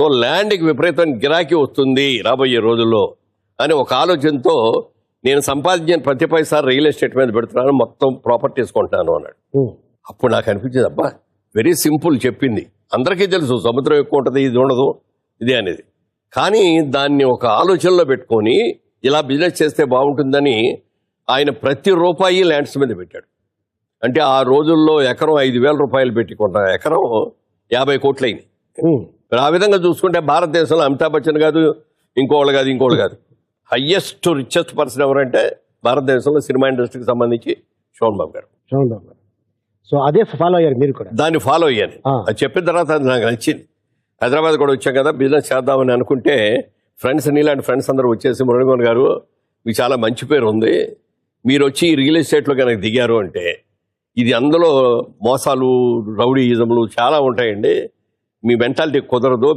So ల్యాండ్కి విపరీతమైన గిరాకీ వస్తుంది రాబోయే రోజుల్లో అని ఒక ఆలోచనతో నేను సంపాదించిన ప్రతి పైసా రియల్ ఎస్టేట్ మీద పెడుతున్నాను, మొత్తం ప్రాపర్టీస్ కొంటున్నాను అన్నాడు. అప్పుడు నాకు అనిపించింది, అబ్బా వెరీ సింపుల్ చెప్పింది, అందరికీ తెలుసు సముద్రం ఎక్కువ ఉంటుంది, ఇది ఉండదు ఇది అనేది. కానీ దాన్ని ఒక ఆలోచనలో పెట్టుకొని ఇలా బిజినెస్ చేస్తే బాగుంటుందని ఆయన ప్రతి రూపాయి ల్యాండ్స్ మీద పెట్టాడు. అంటే ఆ రోజుల్లో ఎకరం 5,000 రూపాయలు పెట్టి కొంట ఎకరం 50 కోట్లు అయింది. ఆ విధంగా చూసుకుంటే భారతదేశంలో అమితాబ్ బచ్చన్ కాదు, ఇంకోళ్ళు కాదు, హయ్యెస్ట్ రిచెస్ట్ పర్సన్ ఎవరంటే భారతదేశంలో సినిమా ఇండస్ట్రీకి సంబంధించి శోభన్ బాబు గారు. సో అదే ఫాలో అయ్యారు మీరు కూడా? దాన్ని ఫాలో అయ్యాను. అది చెప్పిన తర్వాత అది నాకు నచ్చింది. హైదరాబాద్ కూడా వచ్చాం కదా, బిజినెస్ చేద్దామని అనుకుంటే ఫ్రెండ్స్, నీలాంటి ఫ్రెండ్స్ అందరూ వచ్చేసి, మురళీమోహన్ గారు మీకు చాలా మంచి పేరు ఉంది, మీరు వచ్చి ఈ రియల్ ఎస్టేట్లో కనుక దిగారు అంటే ఇది అందులో మోసాలు, రౌడీయిజంలు చాలా ఉంటాయండి, మీ మెంటాలిటీ కుదరదు,